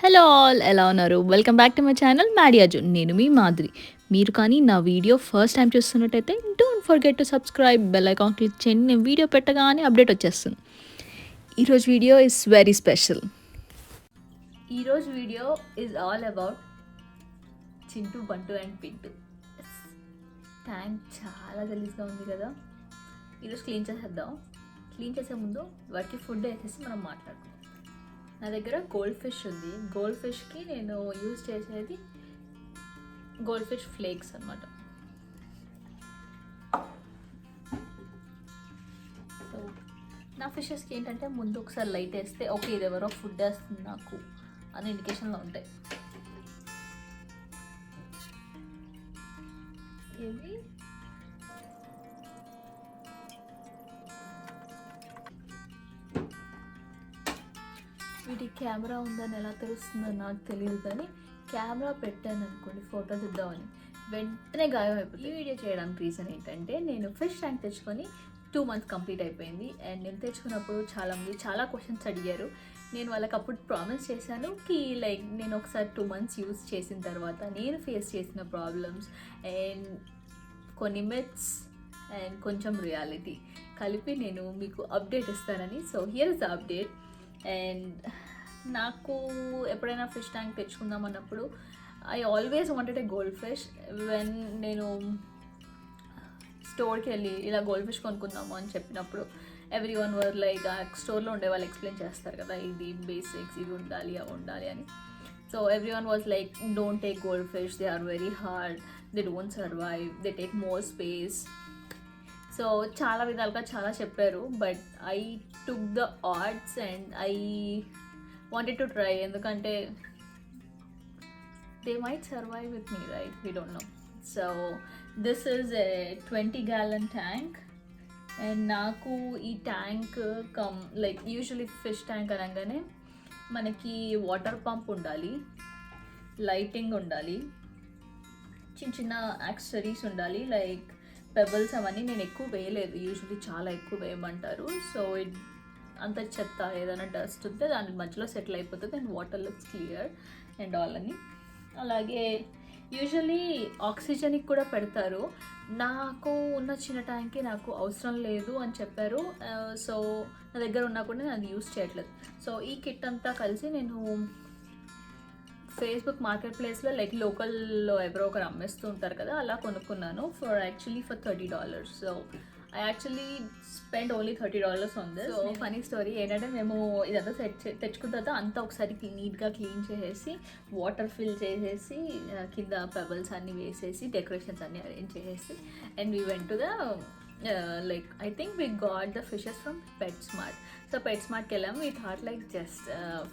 Hello all ఎలా ఉన్నారు? Welcome back to my channel Maddy Arjun. నేను మీ మాధురి. మీరు కానీ నా వీడియో ఫస్ట్ టైం చూస్తున్నట్టయితే don't forget to subscribe, bell icon click చేయండి. నేను వీడియో పెట్టగానే అప్డేట్ వచ్చేస్తుంది. ఈరోజు వీడియో ఇస్ వెరీ స్పెషల్. ఈరోజు video is all about Chintu, బంటు అండ్ పింటూ. ట్యాంక్ చాలా గలీజ్గా ఉంది కదా, ఈరోజు క్లీన్ చేసేద్దాం. క్లీన్ చేసే ముందు వాటికి ఫుడ్ వేసేసి మనం మాట్లాడుకుందాం. నా దగ్గర గోల్డ్ ఫిష్ ఉంది. గోల్డ్ ఫిష్కి నేను యూజ్ చేసేది గోల్డ్ ఫిష్ ఫ్లేక్స్ అనమాట. సో నా ఫిషెస్కి ఏంటంటే ముందు ఒకసారి లైట్ వేస్తే ఓకే ఇది ఎవరో ఫుడ్ వేస్తుంది నాకు అనే ఇండికేషన్లో ఉంటాయి. ఇవి వీటి కెమెరా ఉందని ఎలా తెలుస్తుందో నాకు తెలియదు, కానీ కెమెరా పెట్టాను అనుకోండి ఫోటో తీద్దామని వెంటనే గాయం అయిపోతుంది. ఈ వీడియో చేయడానికి రీజన్ ఏంటంటే నేను ఫిష్ ట్యాంక్ తెచ్చుకొని 2 months కంప్లీట్ అయిపోయింది. అండ్ నేను తెచ్చుకున్నప్పుడు చాలామంది చాలా క్వశ్చన్స్ అడిగారు. నేను వాళ్ళకి అప్పుడు ప్రామిస్ చేశాను కి లైక్ నేను ఒకసారి 2 months యూజ్ చేసిన తర్వాత నేను ఫేస్ చేసిన ప్రాబ్లమ్స్ అండ్ కొన్ని మిత్స్ అండ్ కొంచెం రియాలిటీ కలిపి నేను మీకు అప్డేట్ ఇస్తానని. So here is the update. And నాకు ఎప్పుడైనా ఫిష్ ట్యాంక్ తెచ్చుకుందాం అన్నప్పుడు I always wanted a gold fish. When నేను స్టోర్కి వెళ్ళి ఇలా గోల్డ్ ఫిష్ కొనుక్కుందాము అని చెప్పినప్పుడు ఎవ్రీ వన్ వర్ లైక్ ఆ స్టోర్లో ఉండే వాళ్ళు ఎక్స్ప్లెయిన్ చేస్తారు కదా, ఇది బేసిక్స్, ఇవి ఉండాలి అవి ఉండాలి అని. So every one was like don't take gold fish, they are very hard, they don't survive, they take more space. So చాలా విధాలుగా చాలా చెప్పారు. But I took the odds and I wanted to try, ఎందుకంటే they might survive with me, right? We don't know. So this is a 20 gallon tank. అండ్ నాకు ఈ tank like usually fish tank అనగానే మనకి వాటర్ పంప్ ఉండాలి, lighting ఉండాలి, చిన్న చిన్న యాక్సెసరీస్ ఉండాలి, లైక్ పెబల్స్ అవన్నీ నేను ఎక్కువ వేయలేదు. యూజువలీ చాలా ఎక్కువ వేయమంటారు. సో అంత చెత్త ఏదైనా డస్ట్ ఉంటే దాని మధ్యలో సెటిల్ అయిపోతుంది and water looks clear and all అని. అలాగే యూజువలీ ఆక్సిజన్కి కూడా పెడతారు. నాకు ఉన్న చిన్న ట్యాంక్కి నాకు అవసరం లేదు అని చెప్పారు. సో నా దగ్గర ఉన్నా కూడా నేను అది యూస్ చేయట్లేదు. సో ఈ కిట్ అంతా కలిసి నేను ఫేస్బుక్ మార్కెట్ ప్లేస్లో లైక్ లోకల్లో ఎవరో ఒకరు అమ్మేస్తూ ఉంటారు కదా, అలా కొనుక్కున్నాను for $30. So I actually spend only $30 on this. So funny story ఏంటంటే మేము ఇదంతా తెచ్చుకున్న తర్వాత అంతా ఒకసారి నీట్గా క్లీన్ చేసేసి వాటర్ ఫిల్ చేసేసి కింద పెబల్స్ అన్నీ వేసేసి డెకరేషన్స్ అన్నీ అరేంజ్ చేసేసి and we went to the like I think we got the fishes from PetSmart. So పెట్ స్మార్ట్కి వెళ్ళాము. వీ థాట్ లైక్ జస్ట్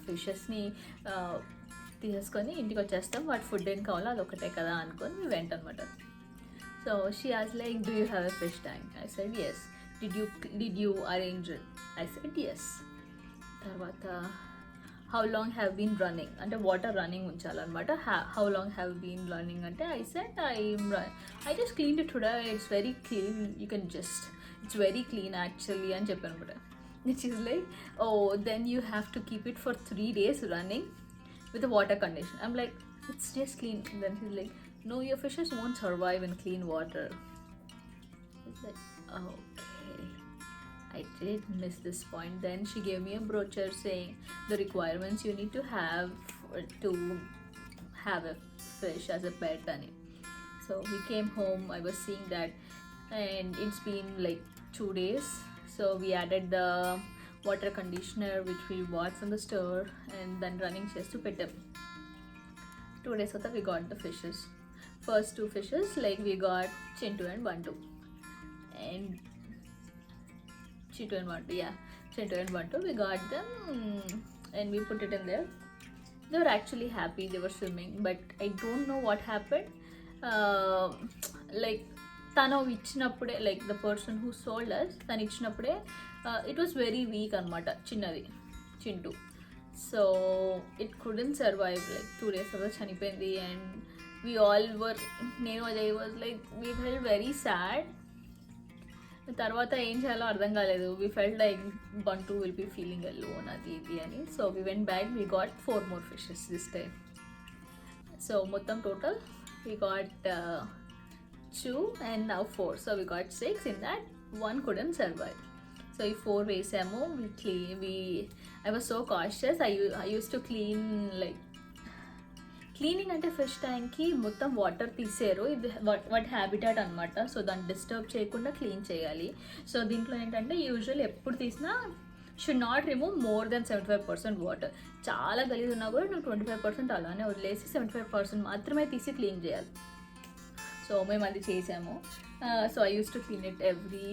ఫిషెస్ని తీసేసుకొని ఇంటికి వచ్చేస్తాం, వాటి ఫుడ్ ఏం కావాలో అది ఒకటే కదా అనుకొని మేము వెంట అనమాట. సో షీ ఆస్ like do you have a fish tank? I said yes. Did you arrange it? I said yes. తర్వాత how long have been running అంటే వాటర్ రన్నింగ్ ఉంచాలన్నమాట. How long have been running అంటే I said I just clean it today, it's very clean, you can just it's very clean actually అని చెప్పాను అనమాట. Which is like oh then you have to keep it for 3 days running with a water condition. I'm like, it's just clean. And then he's like, no, your fishes won't survive in clean water. It's like, okay, I did miss this point. Then she gave me a brochure saying the requirements you need to have to have a fish as a pet. So we came home, I was seeing that, and it's been like 2 days. So we added the water conditioner which we bought from the store and then running just to pet them. 2 days after we got the fishes. First 2 fishes like we got Chintu and Bantu. And Chintu and Bantu, yeah, Chintu and Bantu, we got them and we put it in there. They were actually happy, they were swimming, but I don't know what happened. Like తను ఇచ్చినప్పుడే like the person who sold us తను ఇచ్చినప్పుడే it was very weak అనమాట, చిన్నది Chintu. So it couldn't survive, like 2 days తర్వాత చనిపోయింది. And we all were, నేను Ajay was like we felt very sad. తర్వాత ఏం చేయాలో అర్థం కాలేదు. We felt like Bantu will be feeling alone అది ఇది అని. So we went back, we got 4 more fishes this time. సో మొత్తం total we got 2 and now 4. So we got 6. In that, 1 couldn't survive. So ఈ 4 వేసాము. I was so cautious. I used to clean like cleaning అంటే fish ట్యాంక్కి మొత్తం water తీసేరు. ఇది వాటి habitat అనమాట. So దాన్ని డిస్టర్బ్ చేయకుండా క్లీన్ చేయాలి. సో దీంట్లో ఏంటంటే యూజువల్ ఎప్పుడు తీసినా should not remove more than 75% water. చాలా గలీజ్ ఉన్నా కూడా నువ్వు 25% అలానే వదిలేసి 75% మాత్రమే తీసి క్లీన్ చేయాలి. సో మేము అది చేసాము. So I use to clean it every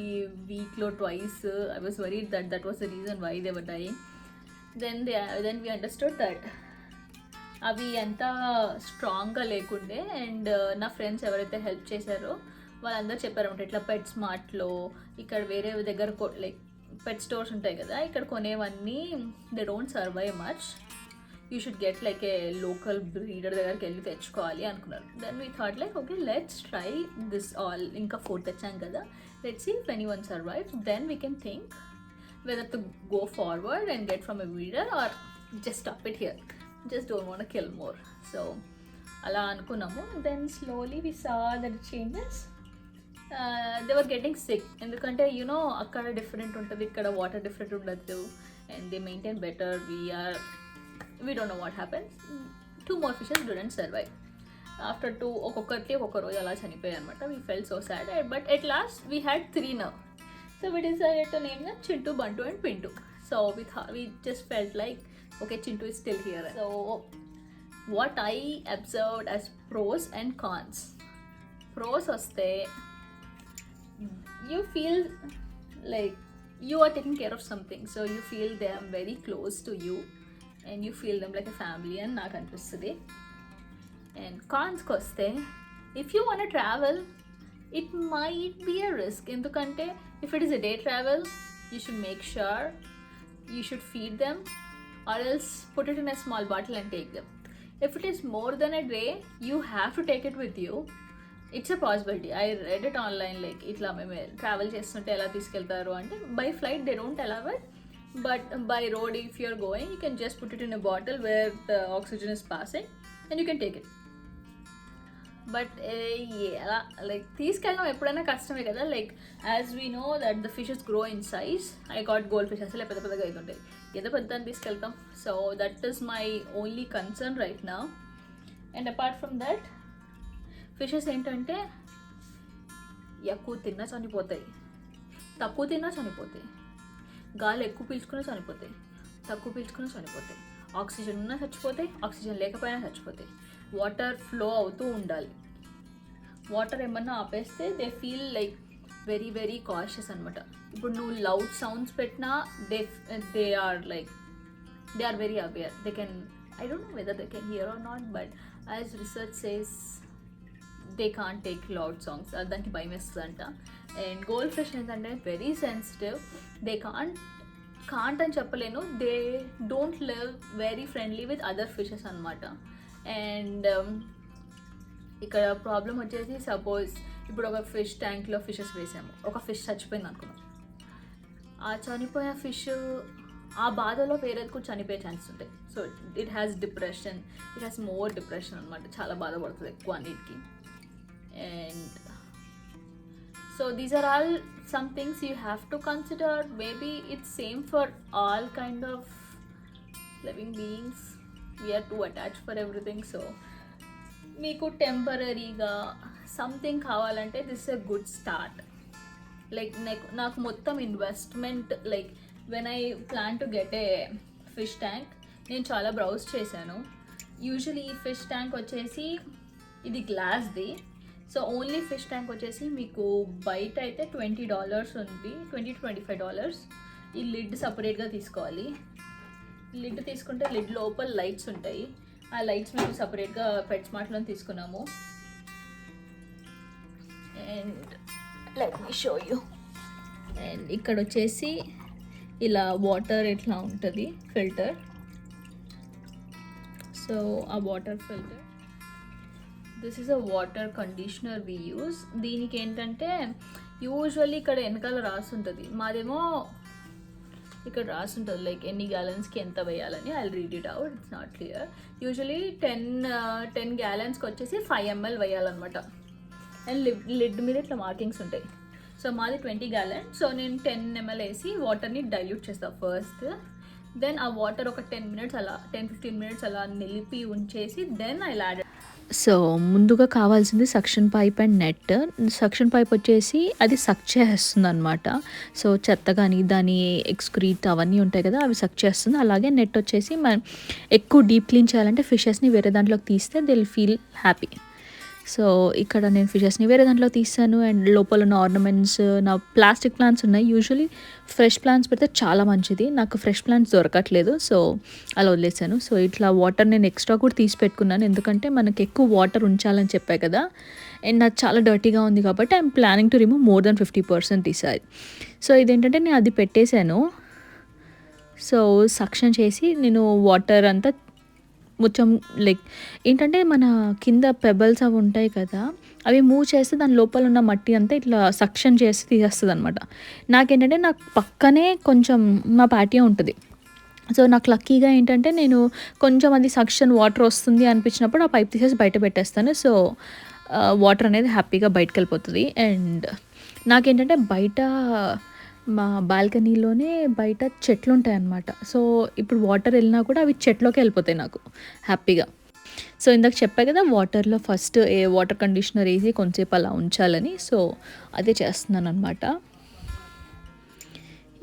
వీక్లో twice. I was worried that was the reason why they were dying. Then we understood that అవి ఎంత స్ట్రాంగ్గా లేకుండే. అండ్ నా ఫ్రెండ్స్ ఎవరైతే హెల్ప్ చేశారో వాళ్ళందరూ చెప్పారన్నమాట, ఇట్లా పెట్ స్మార్ట్లో ఇక్కడ వేరే దగ్గర లైక్ పెట్ స్టోర్స్ ఉంటాయి కదా, ఇక్కడ కొనేవన్నీ they don't survive much. You should get like a local breeder దగ్గరికి వెళ్ళి తెచ్చుకోవాలి అనుకున్నారు. Then we thought like okay let's try this all. ఇంకా 4 తెచ్చాం కదా, let's see if anyone survives. Then we can think whether to go forward and get from a breeder or just stop it here. Just don't want to kill more. So ala anukunnamo. Then slowly we saw that it changes. They were getting sick endukante akkada different untadi, ikkada water different undadu, and they maintain better. We don't know what happened. 2 more fishes didn't survive. After 2 okkokkarti okka roju ala chanipoyaru anamata. We felt so sad, but at last we had 3 now. So we decided to name them Chintu, Bantu and Pintu. So we just felt like okay, Chintu is still here. So what I observed as pros and cons. Pros vaste, you feel like you are taking care of something, so you feel they are very close to you and you feel them like a family and నాకు అనిపిస్తుంది. And cons koste, if you want to travel, it might be a risk. ఎందుకంటే if it is a day travel, you should make sure you should feed them or else put it in a small bottle and take them. If it is more than a day, you have to take it with you. It's a possibility. I read it online, like itla meme travel chestunte ela తీసుకెళ్తారు అంటే by flight they don't allow it, but by road if you are going, you can just put it in a bottle where the oxygen is passing and you can take it. But అలా like తీసుకెళ్ళడం ఎప్పుడైనా కష్టమే కదా. Like as we know that the fishes grow in size. I got gold fish అసలే పెద్ద పెద్దగా అవుతుంటాయి, ఏదో పెద్ద తీసుకెళ్తాం. So that is my only concern right now. And apart from that fishes ఏంటంటే ఎక్కువ తిన్నా చనిపోతాయి, తక్కువ తిన్నా చనిపోతాయి, గాలి ఎక్కువ పీల్చుకున్నా చనిపోతాయి, తక్కువ పీల్చుకున్నా చనిపోతాయి, ఆక్సిజన్ ఉన్నా చచ్చిపోతాయి, ఆక్సిజన్ లేకపోయినా చచ్చిపోతాయి. వాటర్ ఫ్లో అవుతూ ఉండాలి. వాటర్ ఏమన్నా ఆపేస్తే they feel like very very cautious అనమాట. ఇప్పుడు నువ్వు లౌడ్ సౌండ్స్ పెట్టినా they are very aware. They can, I don't know whether they can hear or not, but as research says they can't take loud songs. దానికి భయం వేస్తుందంట. And gold fish ఏంటంటే very sensitive. They can't అని చెప్పలేను, they don't live very friendly with other fishes అనమాట. And ఇక్కడ problem వచ్చేసి suppose ఇప్పుడు ఒక ఫిష్ ట్యాంక్లో ఫిషెస్ వేసాము, ఒక ఫిష్ చచ్చిపోయింది అనుకున్నాం. ఆ చనిపోయిన ఫిష్ ఆ బాధలో వేరేది కూడా చనిపోయే ఛాన్స్ ఉంటాయి. So it has depression, it has more depression అనమాట. చాలా బాధపడుతుంది ఎక్కువ అన్నిటికి. And so these are all some things you have to consider. Maybe it's same for all kind of living beings. We are too attached for everything. So మీకు టెంపరీగా something కావాలంటే this is a good start. Like నాకు మొత్తం investment, like when I plan to get a fish tank నేను చాలా browse చేశాను. Usually ఈ fish tank వచ్చేసి ఇది గ్లాస్ది. సో ఓన్లీ ఫిష్ ట్యాంక్ వచ్చేసి మీకు బయట అయితే $20 ఉంది, $20 to $25. ఈ లిడ్ సపరేట్గా తీసుకోవాలి. లిడ్ తీసుకుంటే లిడ్ లోపల లైట్స్ ఉంటాయి. ఆ లైట్స్ మేము సపరేట్గా పెట్ స్మార్ట్లో తీసుకున్నాము. And let me show you. And ఇక్కడ వచ్చేసి ఇలా వాటర్ ఇట్లా ఉంటుంది ఫిల్టర్. సో ఆ water filter this is a water conditioner we use. దీనికి ఏంటంటే యూజువల్లీ ఇక్కడ వెనకాల రాస్తుంటుంది, మాదేమో ఇక్కడ రాస్తుంటుంది లైక్ ఎన్ని గ్యాలన్స్కి ఎంత వేయాలని. I read it out, it's not clear. Usually 10 గ్యాలన్స్కి వచ్చేసి 5 ml వేయాలన్నమాట. అండ్ లిడ్ మీద ఇట్లా మార్కింగ్స్ ఉంటాయి. సో మాది 20 gallons. సో నేను 10 ml వేసి వాటర్ని డైల్యూట్ చేస్తాను ఫస్ట్. దెన్ ఆ వాటర్ ఒక 10 minutes అలా 10-15 minutes అలా నిలిపి ఉంచేసి దెన్ ఐ యాడ్. సో ముందుగా కావాల్సింది suction pipe and net. Suction pipe వచ్చేసి అది సక్ చేస్తుంది అనమాట. సో చెత్త కానీ దాని ఎక్స్క్రీట్ అవన్నీ ఉంటాయి కదా, అవి సక్ చేస్తుంది. అలాగే నెట్ వచ్చేసి మనం ఎక్కువ డీప్ క్లీన్ చేయాలంటే ఫిషెస్ని వేరే దాంట్లోకి తీస్తే they will feel happy. So ఇక్కడ నేను ఫిషెస్ని వేరే దాంట్లో తీస్తాను. అండ్ లోపల ఉన్న ఆర్నమెంట్స్, నా ప్లాస్టిక్ ప్లాంట్స్ ఉన్నాయి. యూజువలీ ఫ్రెష్ ప్లాంట్స్ పెడితే చాలా మంచిది, నాకు ఫ్రెష్ ప్లాంట్స్ దొరకట్లేదు, సో అలా వదిలేసాను. సో ఇట్లా వాటర్ నేను ఎక్స్ట్రా కూడా తీసి పెట్టుకున్నాను, ఎందుకంటే మనకి ఎక్కువ వాటర్ ఉంచాలని చెప్పాయి కదా. అండ్ నాకు చాలా డర్టీగా ఉంది కాబట్టి I'm planning to remove more than 50% ఈసారి. సో ఇదేంటంటే నేను అది పెట్టేశాను. సో సక్షన్ చేసి నేను వాటర్ అంతా మొత్తం లైక్ ఏంటంటే మన కింద పెబల్స్ అవి ఉంటాయి కదా, అవి మూవ్ చేస్తే దాని లోపల ఉన్న మట్టి అంతా ఇట్లా సక్షన్ చేసి తీసేస్తుంది అనమాట. నాకేంటంటే నాకు పక్కనే కొంచెం మా ప్యాటియో ఉంటుంది. సో నాకు లక్కీగా ఏంటంటే నేను కొంచెం అది సక్షన్ వాటర్ వస్తుంది అనిపించినప్పుడు ఆ పైప్ తీసేసి బయట పెట్టేస్తాను. సో వాటర్ అనేది హ్యాపీగా బయటకు వెళ్ళిపోతుంది. అండ్ నాకేంటంటే బయట మా బాల్కనీలోనే బయట చెట్లు ఉంటాయి అన్నమాట. సో ఇప్పుడు వాటర్ వెళ్ళినా కూడా అవి చెట్లోకి వెళ్ళిపోతాయి నాకు హ్యాపీగా. సో ఇందాక చెప్పా కదా వాటర్లో ఫస్ట్ వాటర్ కండిషనర్ వేసి కొంచెంసేపు అలా ఉంచాలని. సో అదే చేస్తున్నాను అనమాట.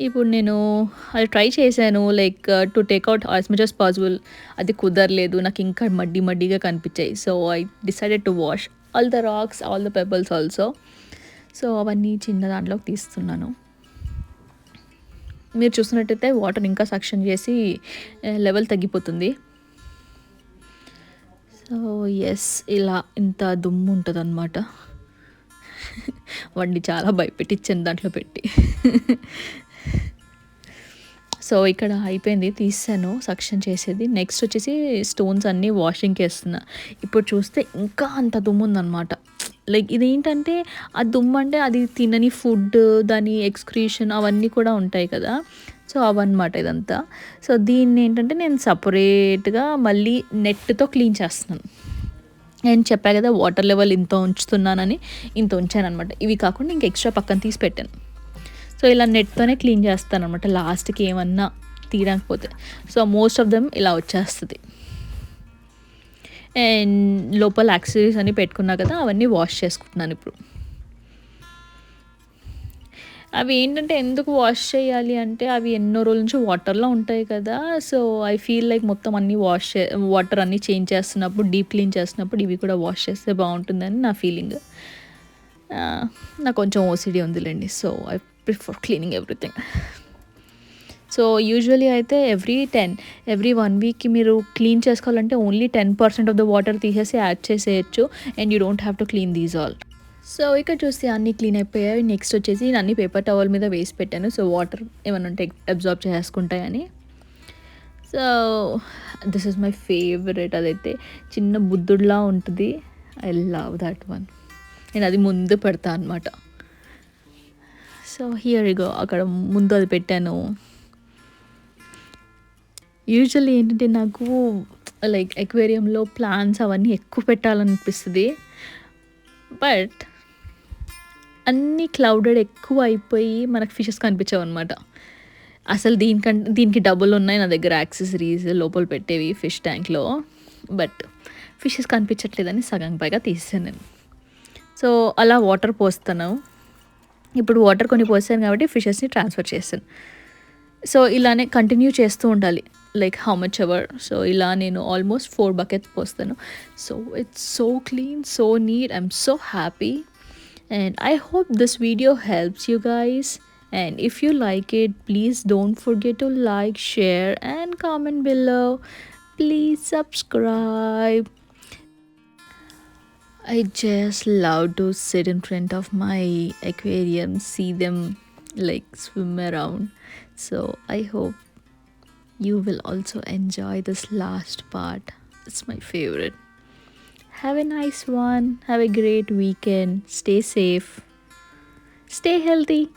ఇప్పుడు నేను అది ట్రై చేశాను like to take out as much as possible. అది కుదరలేదు, నాకు ఇంకా మడ్డీగా కనిపించాయి. So I decided to wash all the rocks, all the pebbles also. So అవన్నీ చిన్న దాంట్లోకి తీస్తున్నాను. మీరు చూసినట్టయితే వాటర్ ఇంకా సక్షన్ చేసి లెవెల్ తగ్గిపోతుంది. సో ఎస్, ఇలా ఇంత దుమ్ము ఉంటుంది అన్నమాట. వాడిని చాలా భయపెట్టించాను దాంట్లో పెట్టి. సో ఇక్కడ అయిపోయింది, తీసాను సక్షన్ చేసేది. నెక్స్ట్ వచ్చేసి స్టోన్స్ అన్నీ వాషింగ్కి వేస్తున్నా. ఇప్పుడు చూస్తే ఇంకా అంత దుమ్ము ఉందన్నమాట. లైక్ ఇదేంటంటే ఆ దుమ్ము అంటే అది తినని ఫుడ్, దాని ఎక్స్క్రీషన్ అవన్నీ కూడా ఉంటాయి కదా. సో అవన్నమాట ఇదంతా. సో దీన్ని ఏంటంటే నేను సపరేట్గా మళ్ళీ నెట్తో క్లీన్ చేస్తున్నాను. నేను చెప్పా కదా వాటర్ లెవెల్ ఇంత ఉంచుతున్నానని, ఇంత ఉంచాను అనమాట. ఇవి కాకుండా ఇంక ఎక్స్ట్రా పక్కన తీసి పెట్టాను. సో ఇలా నెట్తోనే క్లీన్ చేస్తాను అనమాట లాస్ట్కి ఏమన్నా తీయకపోతే. సో మోస్ట్ ఆఫ్ దెమ్ ఇలా వచ్చేస్తుంది. అండ్ లోపల యాక్సెసరీస్ అన్నీ పెట్టుకున్నా కదా, అవన్నీ వాష్ చేసుకుంటున్నాను ఇప్పుడు. అవి ఏంటంటే ఎందుకు వాష్ చేయాలి అంటే అవి ఎన్నో రోజుల నుంచి వాటర్లో ఉంటాయి కదా. సో ఐ ఫీల్ లైక్ మొత్తం అన్నీ వాటర్ అన్నీ చేంజ్ చేస్తున్నప్పుడు, డీప్ క్లీన్ చేస్తున్నప్పుడు ఇవి కూడా వాష్ చేస్తే బాగుంటుందని నా ఫీలింగ్. నాకు కొంచెం ఓసిడీ ఉందిలేండి. So I prefer cleaning everything. So usually అయితే ఎవ్రీ 1 వీక్కి మీరు క్లీన్ చేసుకోవాలంటే ఓన్లీ 10% ఆఫ్ ద వాటర్ తీసేసి యాడ్ చేసేయచ్చు. And you don't have to clean these all. So ఇక్కడ చూస్తే అన్నీ క్లీన్ అయిపోయాయి. నెక్స్ట్ వచ్చేసి నేను అన్ని పేపర్ టవల్ మీద వేసి పెట్టాను. సో వాటర్ ఏమైనా ఉంటే అబ్జార్బ్ చేసుకుంటాయని. So this is my favourite. అదైతే చిన్న బుద్ధుడిలా ఉంటుంది. I love that one. నేను అది ముందు పెడతా అనమాట. సో హియర్ ఇగో అక్కడ ముందు అది పెట్టాను. యూజువల్లీ ఏంటంటే నాకు లైక్ ఎక్వేరియంలో ప్లాంట్స్ అవన్నీ ఎక్కువ పెట్టాలనిపిస్తుంది. బట్ అన్నీ క్లౌడెడ్ ఎక్కువ అయిపోయి మనకు ఫిషెస్ కనిపించవు అనమాట. అసలు దీనికి డబుల్ ఉన్నాయి నా దగ్గర యాక్సెసరీస్ లోపల పెట్టేవి ఫిష్ ట్యాంక్లో. బట్ ఫిషెస్ కనిపించట్లేదని సగం పైగా తీసాను నేను. సో అలా వాటర్ పోస్తాను. ఇప్పుడు వాటర్ కొన్ని పోసాను కాబట్టి ఫిషెస్ని ట్రాన్స్ఫర్ చేస్తాను. సో ఇలానే కంటిన్యూ చేస్తూ ఉండాలి like how much ever. So ఇలా నేను ఆల్మోస్ట్ 4 buckets పోస్తాను. So it's so clean, so neat. I'm so happy. And I hope this video helps you guys. And if you like it, please don't forget to like, share and comment below. Please subscribe. I just love to sit in front of my aquarium, see them like swim around. So I hope you will also enjoy this last part. It's my favorite. Have a nice one. Have a great weekend. Stay safe. Stay healthy.